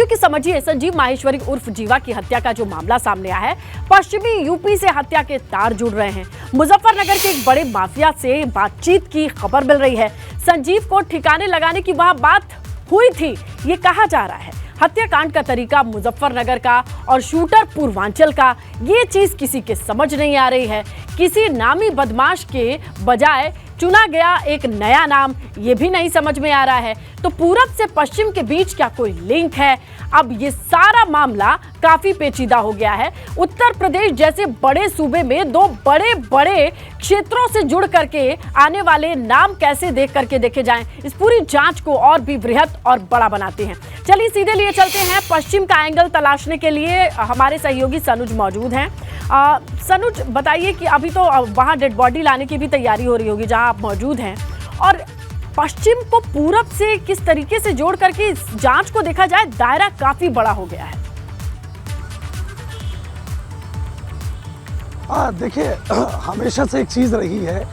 क्योंकि समझिए, संजीव माहेश्वरी उर्फ जीवा की हत्या का जो मामला सामने आया है, पश्चिमी यूपी से हत्या के तार जुड़ रहे हैं। मुजफ्फरनगर के एक बड़े माफिया से बातचीत की खबर मिल रही है। संजीव को ठिकाने लगाने की वहां बात हुई थी, ये कहा जा रहा है। हत्याकांड का तरीका मुजफ्फरनगर का और शूटर पूर्वांचल का, ये चीज किसी के समझ नहीं आ रही है। किसी नामी बदमाश के बजाय चुना गया एक नया नाम, ये भी नहीं समझ में आ रहा है। तो पूरब से पश्चिम के बीच क्या कोई लिंक है? अब ये सारा मामला काफी पेचीदा हो गया है। उत्तर प्रदेश जैसे बड़े सूबे में दो बड़े बड़े क्षेत्रों से जुड़ करके आने वाले नाम कैसे देख करके देखे जाएं, इस पूरी जांच को और भी बृहद और बड़ा बनाते हैं। चलिए सीधे लिए चलते हैं पश्चिम का एंगल तलाशने के लिए। हमारे सहयोगी सनुज मौजूद हैं। सनुज, बताइए कि अभी तो वहां डेड बॉडी लाने की भी तैयारी हो रही होगी जहां आप मौजूद हैं, और पश्चिम को पूरब से किस तरीके से जोड़ करके इस जांच को देखा जाए, दायरा काफी बड़ा हो गया है। देखिए, हमेशा से एक चीज रही है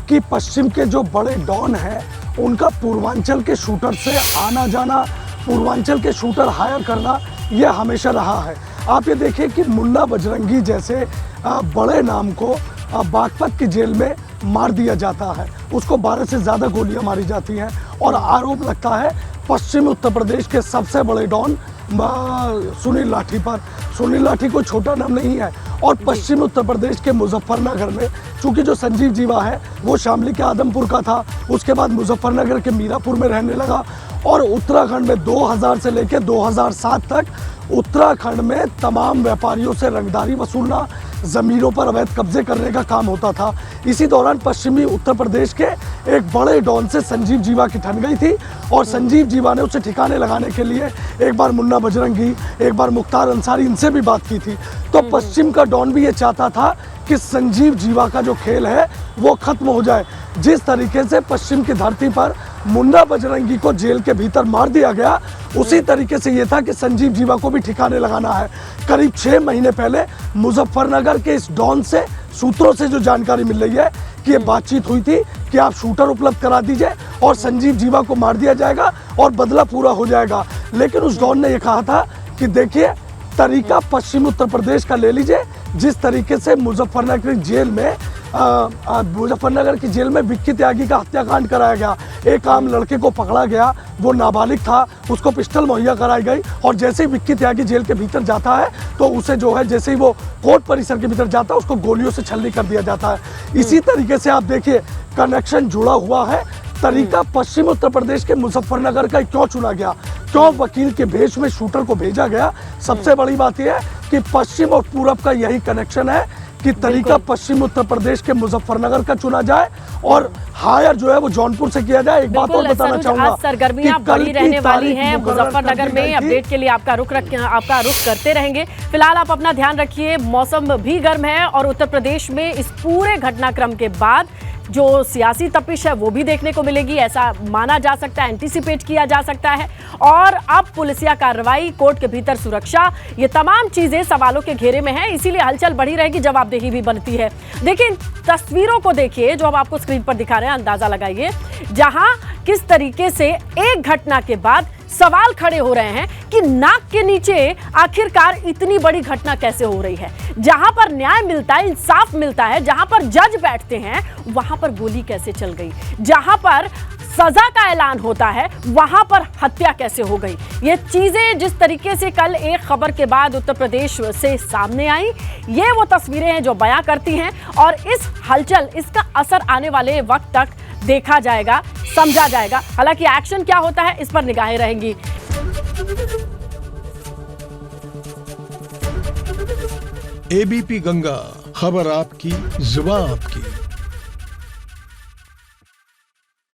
कि पश्चिम के जो बड़े डॉन हैं उनका पूर्वांचल के शूटर से आना जाना, पूर्वांचल के शूटर हायर करना, यह हमेशा रहा है। आप ये देखिए कि मुन्ना बजरंगी जैसे बड़े नाम को बागपत की जेल में मार दिया जाता है, उसको 12 से ज़्यादा गोलियां मारी जाती हैं और आरोप लगता है पश्चिम उत्तर प्रदेश के सबसे बड़े डॉन सुनील लाठी पर। सुनील लाठी कोई छोटा नाम नहीं है। और पश्चिम उत्तर प्रदेश के मुजफ्फरनगर में, चूंकि जो संजीव जीवा है वो शामली के आदमपुर का था, उसके बाद मुजफ्फरनगर के मीरापुर में रहने लगा, और उत्तराखंड में 2000 से लेकर 2007 तक उत्तराखंड में तमाम व्यापारियों से रंगदारी वसूलना, ज़मीनों पर अवैध कब्जे करने का काम होता था। इसी दौरान पश्चिमी उत्तर प्रदेश के एक बड़े डॉन से संजीव जीवा की ठन गई थी, और संजीव जीवा ने उसे ठिकाने लगाने के लिए एक बार मुन्ना बजरंगी, एक बार मुख्तार अंसारी, इनसे भी बात की थी। तो पश्चिम का डॉन भी ये चाहता था कि संजीव जीवा का जो खेल है वो खत्म हो जाए। जिस तरीके से पश्चिम की धरती पर मुन्ना बजरंगी को जेल के भीतर मार दिया गया, उसी तरीके से ये था कि संजीव जीवा को भी ठिकाने लगाना है। करीब 6 महीने पहले मुजफ्फरनगर के इस डॉन से, सूत्रों से जो जानकारी मिल रही है कि ये बातचीत हुई थी कि आप शूटर उपलब्ध करा दीजिए और संजीव जीवा को मार दिया जाएगा और बदला पूरा हो जाएगा। लेकिन उस डॉन ने यह कहा था कि देखिए, तरीका पश्चिम उत्तर प्रदेश का ले लीजिए। जिस तरीके से मुजफ्फरनगर की जेल में विक्की त्यागी का हत्याकांड कराया गया, एक आम लड़के को पकड़ा गया, वो नाबालिग था, उसको पिस्टल मुहैया कराई गई, और जैसे ही विक्की त्यागी जेल के भीतर जाता है तो उसे जो है, जैसे ही वो कोर्ट परिसर के भीतर जाता है, उसको गोलियों से छलनी कर दिया जाता है। इसी तरीके से आप देखिए, कनेक्शन जुड़ा हुआ है। तरीका पश्चिम उत्तर प्रदेश के मुजफ्फरनगर का क्यों चुना गया, क्यों वकील के भेष में शूटर को भेजा गया? सबसे बड़ी बात यह है कि पश्चिम और पूरब का यही कनेक्शन है कि तरीका पश्चिम उत्तर प्रदेश के मुजफ्फरनगर का चुना जाए और हायर जो है वो जौनपुर से किया जाए। एक बात और बताना चाहूंगा, सरगर्मियां बढ़ी रहने वाली हैं मुजफ्फरनगर में। अपडेट के लिए आपका रुख करते रहेंगे। फिलहाल आप अपना ध्यान रखिए, मौसम भी गर्म है और उत्तर प्रदेश में इस पूरे घटनाक्रम के बाद जो सियासी तपिश है वो भी देखने को मिलेगी, ऐसा माना जा सकता है, एंटीसिपेट किया जा सकता है। और अब पुलिसिया कार्रवाई, कोर्ट के भीतर सुरक्षा, ये तमाम चीजें सवालों के घेरे में हैं, इसीलिए हलचल बढ़ी रहेगी, जवाबदेही भी बनती है। देखिए, तस्वीरों को देखिए जो हम आपको स्क्रीन पर दिखा रहे हैं, अंदाजा लगाइए जहां किस तरीके से एक घटना के बाद सवाल खड़े हो रहे हैं कि नाक के नीचे आखिरकार इतनी बड़ी घटना कैसे हो रही है। जहां पर न्याय मिलता है, इंसाफ मिलता है, जहां पर जज बैठते हैं, वहां पर गोली कैसे चल गई, जहां पर सजा का ऐलान होता है वहां पर हत्या कैसे हो गई। ये चीजें जिस तरीके से कल एक खबर के बाद उत्तर प्रदेश से सामने आई, ये वो तस्वीरें हैं जो बयां करती हैं, और इस हलचल, इसका असर आने वाले वक्त तक देखा जाएगा, समझा जाएगा। हालांकि एक्शन क्या होता है इस पर निगाहें रहेंगी। एबीपी गंगा, खबर आपकी, जुबान आपकी।